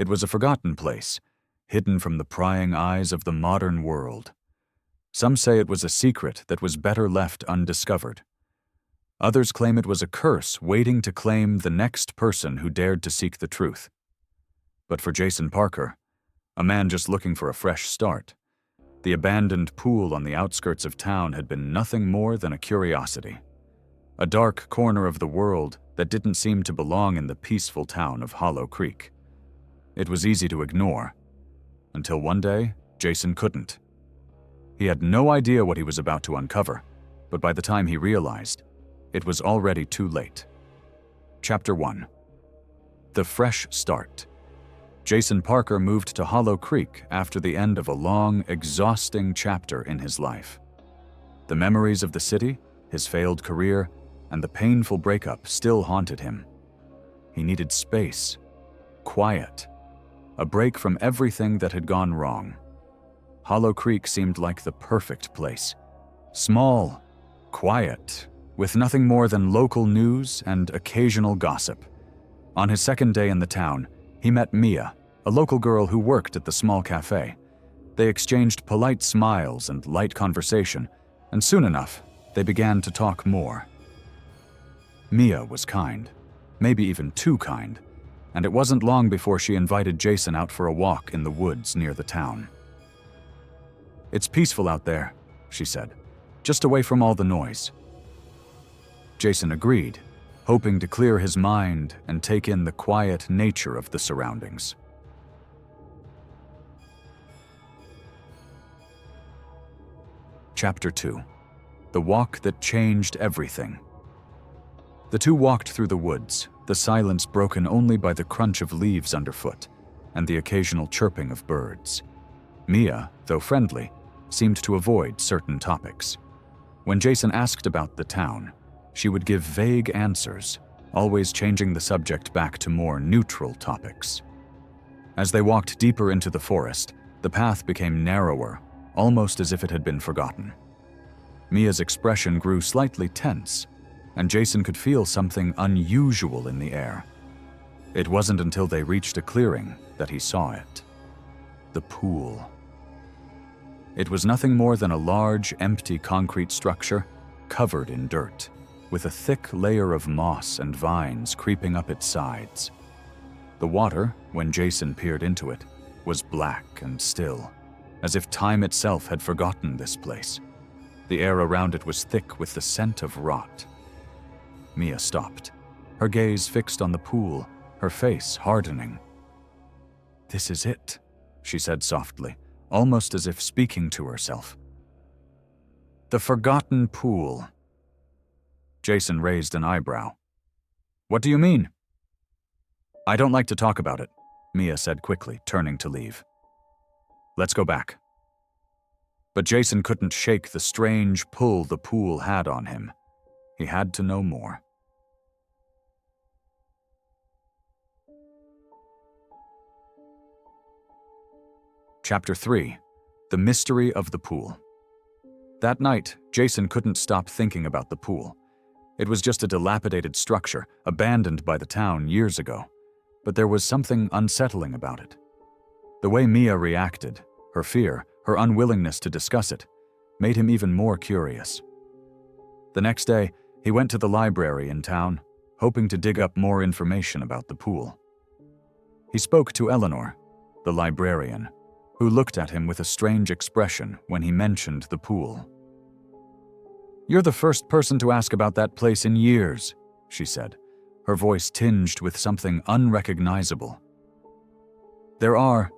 It was a forgotten place, hidden from the prying eyes of the modern world. Some say it was a secret that was better left undiscovered. Others claim it was a curse waiting to claim the next person who dared to seek the truth. But for Jason Parker, a man just looking for a fresh start, the abandoned pool on the outskirts of town had been nothing more than a curiosity. A dark corner of the world that didn't seem to belong in the peaceful town of Hollow Creek. It was easy to ignore, until one day, Jason couldn't. He had no idea what he was about to uncover, but by the time he realized, it was already too late. Chapter 1. The Fresh Start. Jason Parker moved to Hollow Creek after the end of a long, exhausting chapter in his life. The memories of the city, his failed career, and the painful breakup still haunted him. He needed space, quiet, a break from everything that had gone wrong. Hollow Creek seemed like the perfect place. Small, quiet, with nothing more than local news and occasional gossip. On his second day in the town, he met Mia, a local girl who worked at the small cafe. They exchanged polite smiles and light conversation, and soon enough, they began to talk more. Mia was kind, maybe even too kind, and it wasn't long before she invited Jason out for a walk in the woods near the town. "It's peaceful out there," she said, "just away from all the noise." Jason agreed, hoping to clear his mind and take in the quiet nature of the surroundings. Chapter 2. The Walk That Changed Everything. The two walked through the woods, the silence broken only by the crunch of leaves underfoot and the occasional chirping of birds. Mia, though friendly, seemed to avoid certain topics. When Jason asked about the town, she would give vague answers, always changing the subject back to more neutral topics. As they walked deeper into the forest, the path became narrower, almost as if it had been forgotten. Mia's expression grew slightly tense, and Jason could feel something unusual in the air. It wasn't until they reached a clearing that he saw it. The pool. It was nothing more than a large, empty concrete structure covered in dirt, with a thick layer of moss and vines creeping up its sides. The water, when Jason peered into it, was black and still, as if time itself had forgotten this place. The air around it was thick with the scent of rot. Mia stopped, her gaze fixed on the pool, her face hardening. "This is it," she said softly, almost as if speaking to herself. "The forgotten pool." Jason raised an eyebrow. "What do you mean?" "I don't like to talk about it," Mia said quickly, turning to leave. "Let's go back." But Jason couldn't shake the strange pull the pool had on him. He had to know more. Chapter 3. The Mystery of the Pool. That night, Jason couldn't stop thinking about the pool. It was just a dilapidated structure, abandoned by the town years ago. But there was something unsettling about it. The way Mia reacted, her fear, her unwillingness to discuss it, made him even more curious. The next day, he went to the library in town, hoping to dig up more information about the pool. He spoke to Eleanor, the librarian, who looked at him with a strange expression when he mentioned the pool. "You're the first person to ask about that place in years," she said, her voice tinged with something unrecognizable. "There are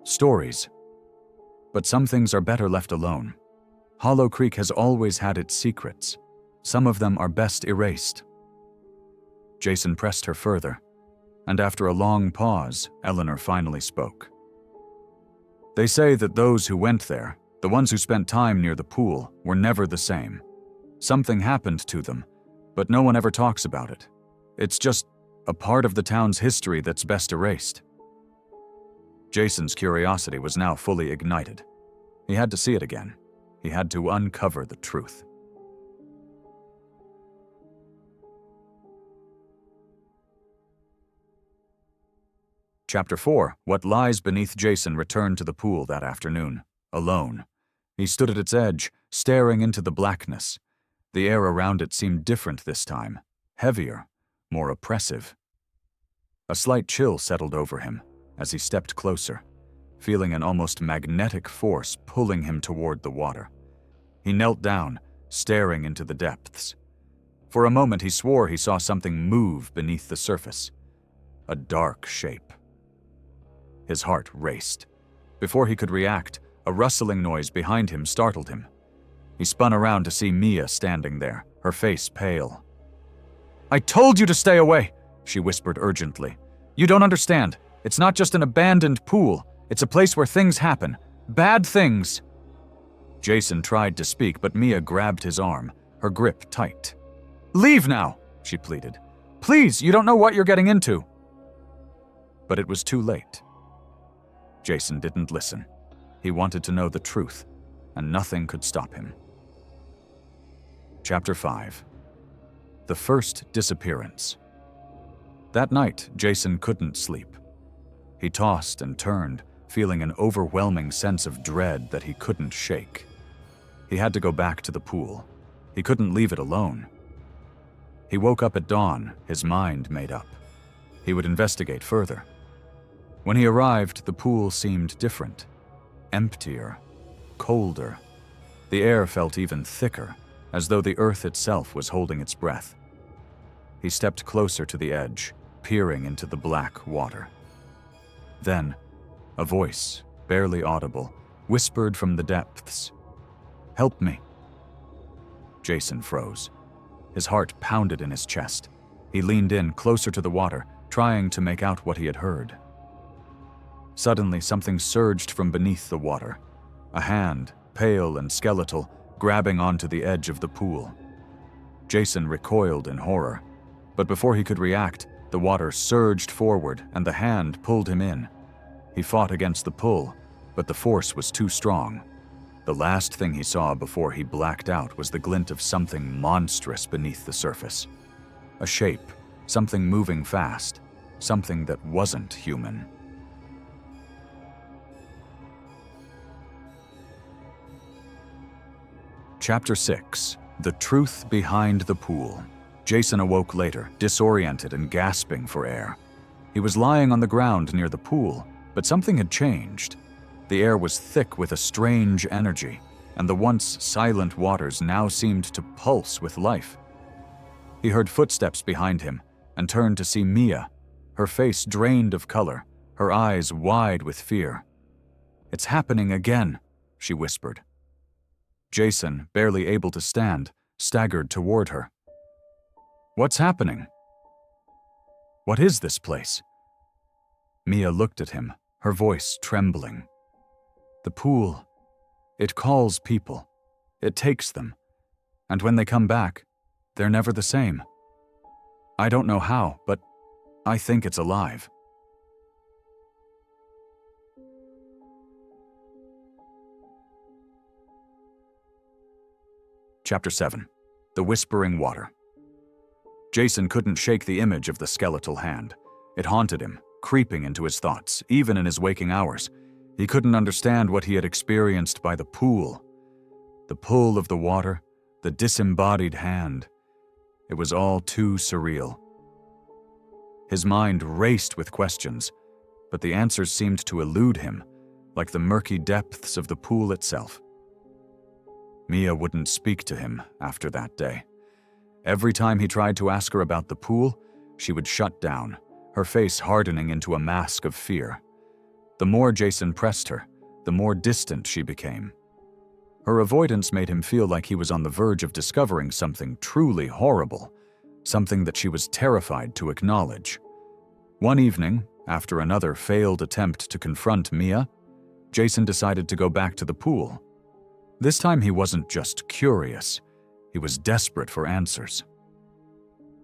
stories, but some things are better left alone. Hollow Creek has always had its secrets. Some of them are best erased." Jason pressed her further, and after a long pause, Eleanor finally spoke. "They say that those who went there, the ones who spent time near the pool, were never the same. Something happened to them, but no one ever talks about it. It's just a part of the town's history that's best erased." Jason's curiosity was now fully ignited. He had to see it again. He had to uncover the truth. Chapter 4. What lies beneath. Jason returned to the pool that afternoon, alone. He stood at its edge, staring into the blackness. The air around it seemed different this time, heavier, more oppressive. A slight chill settled over him as he stepped closer, feeling an almost magnetic force pulling him toward the water. He knelt down, staring into the depths. For a moment he swore he saw something move beneath the surface, a dark shape. His heart raced. Before he could react, a rustling noise behind him startled him. He spun around to see Mia standing there, her face pale. "I told you to stay away," she whispered urgently. "You don't understand. It's not just an abandoned pool. It's a place where things happen. Bad things." Jason tried to speak, but Mia grabbed his arm, her grip tight. "Leave now," she pleaded. "Please, you don't know what you're getting into." But it was too late. Jason didn't listen. He wanted to know the truth, and nothing could stop him. Chapter 5. The First Disappearance. That night, Jason couldn't sleep. He tossed and turned, feeling an overwhelming sense of dread that he couldn't shake. He had to go back to the pool. He couldn't leave it alone. He woke up at dawn, his mind made up. He would investigate further. When he arrived, the pool seemed different. Emptier, colder. The air felt even thicker, as though the earth itself was holding its breath. He stepped closer to the edge, peering into the black water. Then, a voice, barely audible, whispered from the depths, "Help me." Jason froze. His heart pounded in his chest. He leaned in closer to the water, trying to make out what he had heard. Suddenly, something surged from beneath the water. A hand, pale and skeletal, grabbing onto the edge of the pool. Jason recoiled in horror, but before he could react, the water surged forward and the hand pulled him in. He fought against the pull, but the force was too strong. The last thing he saw before he blacked out was the glint of something monstrous beneath the surface. A shape, something moving fast, something that wasn't human. Chapter 6. The Truth Behind the Pool. Jason awoke later, disoriented and gasping for air. He was lying on the ground near the pool, but something had changed. The air was thick with a strange energy, and the once silent waters now seemed to pulse with life. He heard footsteps behind him and turned to see Mia, her face drained of color, her eyes wide with fear. "It's happening again," she whispered. Jason, barely able to stand, staggered toward her. "What's happening? What is this place?" Mia looked at him, her voice trembling. "The pool. It calls people. It takes them. And when they come back, they're never the same. I don't know how, but I think it's alive." Chapter 7. The Whispering Water. Jason couldn't shake the image of the skeletal hand. It haunted him, creeping into his thoughts, even in his waking hours. He couldn't understand what he had experienced by the pool. The pull of the water, the disembodied hand. It was all too surreal. His mind raced with questions, but the answers seemed to elude him, like the murky depths of the pool itself. Mia wouldn't speak to him after that day. Every time he tried to ask her about the pool, she would shut down, her face hardening into a mask of fear. The more Jason pressed her, the more distant she became. Her avoidance made him feel like he was on the verge of discovering something truly horrible, something that she was terrified to acknowledge. One evening, after another failed attempt to confront Mia, Jason decided to go back to the pool. This time he wasn't just curious, he was desperate for answers.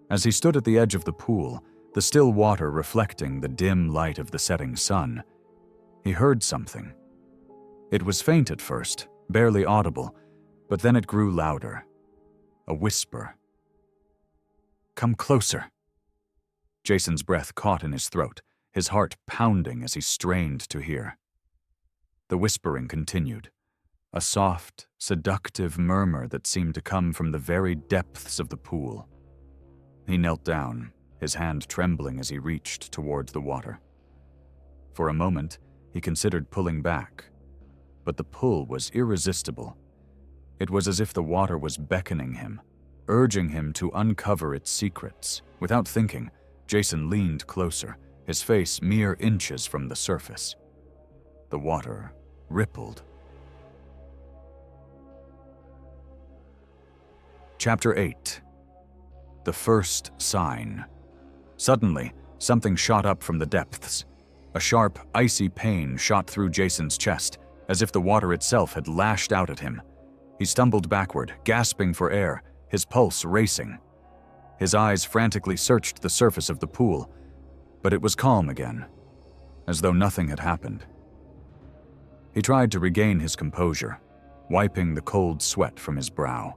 As he stood at the edge of the pool, the still water reflecting the dim light of the setting sun, he heard something. It was faint at first, barely audible, but then it grew louder. A whisper. "Come closer." Jason's breath caught in his throat, his heart pounding as he strained to hear. The whispering continued, a soft, seductive murmur that seemed to come from the very depths of the pool. He knelt down, his hand trembling as he reached toward the water. For a moment, he considered pulling back, but the pull was irresistible. It was as if the water was beckoning him, urging him to uncover its secrets. Without thinking, Jason leaned closer, his face mere inches from the surface. The water rippled. Chapter 8. The First Sign. Suddenly, something shot up from the depths. A sharp, icy pain shot through Jason's chest, as if the water itself had lashed out at him. He stumbled backward, gasping for air, his pulse racing. His eyes frantically searched the surface of the pool, but it was calm again, as though nothing had happened. He tried to regain his composure, wiping the cold sweat from his brow.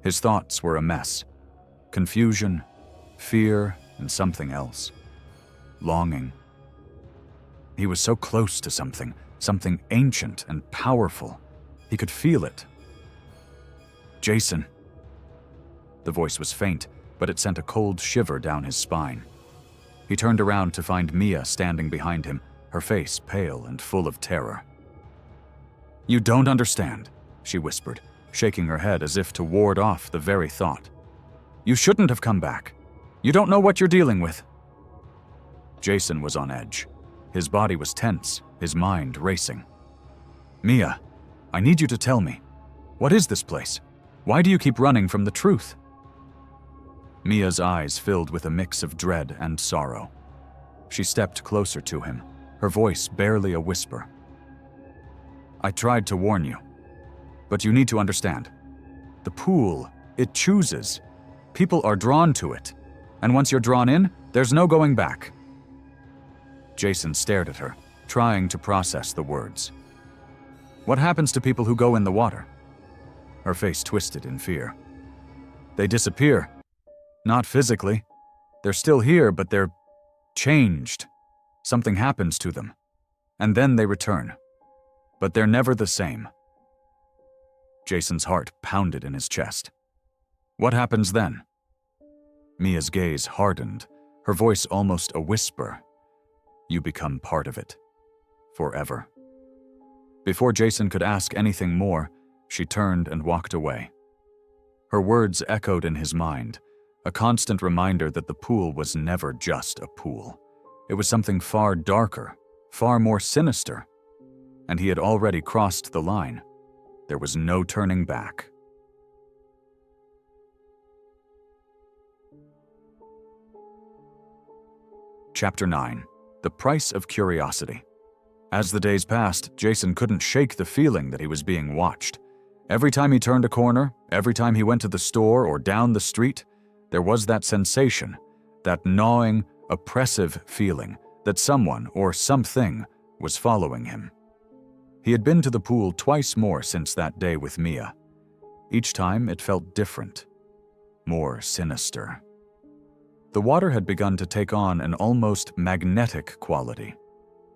His thoughts were a mess. Confusion, fear, and something else. Longing. He was so close to something ancient and powerful. He could feel it. Jason. The voice was faint, but it sent a cold shiver down his spine. He turned around to find Mia standing behind him, her face pale and full of terror. "You don't understand," she whispered, shaking her head as if to ward off the very thought. "You shouldn't have come back. You don't know what you're dealing with." Jason was on edge. His body was tense, his mind racing. "Mia, I need you to tell me. What is this place? Why do you keep running from the truth?" Mia's eyes filled with a mix of dread and sorrow. She stepped closer to him, her voice barely a whisper. "I tried to warn you, but you need to understand. The pool, it chooses. People are drawn to it, and once you're drawn in, there's no going back." Jason stared at her, trying to process the words. "What happens to people who go in the water?" Her face twisted in fear. "They disappear. Not physically. They're still here, but they're changed. Something happens to them, and then they return. But they're never the same." Jason's heart pounded in his chest. "What happens then?" Mia's gaze hardened, her voice almost a whisper. "You become part of it. Forever." Before Jason could ask anything more, she turned and walked away. Her words echoed in his mind, a constant reminder that the pool was never just a pool. It was something far darker, far more sinister, and he had already crossed the line. There was no turning back. Chapter 9. The Price of Curiosity. As the days passed, Jason couldn't shake the feeling that he was being watched. Every time he turned a corner, every time he went to the store or down the street, there was that sensation, that gnawing, oppressive feeling that someone or something was following him. He had been to the pool twice more since that day with Mia. Each time it felt different, more sinister. The water had begun to take on an almost magnetic quality.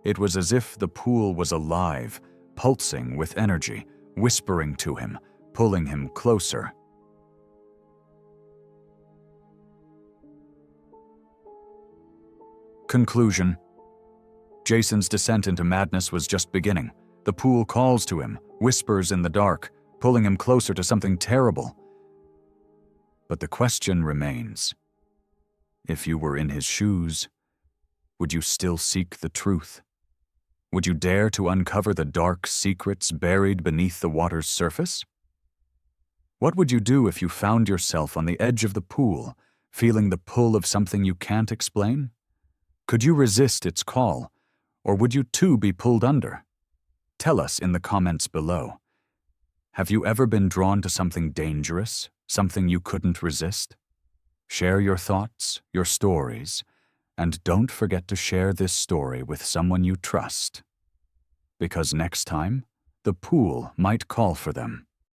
It was as if the pool was alive, pulsing with energy, whispering to him, pulling him closer. Conclusion. Jason's descent into madness was just beginning. The pool calls to him, whispers in the dark, pulling him closer to something terrible. But the question remains. If you were in his shoes, would you still seek the truth? Would you dare to uncover the dark secrets buried beneath the water's surface? What would you do if you found yourself on the edge of the pool, feeling the pull of something you can't explain? Could you resist its call, or would you too be pulled under? Tell us in the comments below. Have you ever been drawn to something dangerous, something you couldn't resist? Share your thoughts, your stories, and don't forget to share this story with someone you trust. Because next time, the pool might call for them.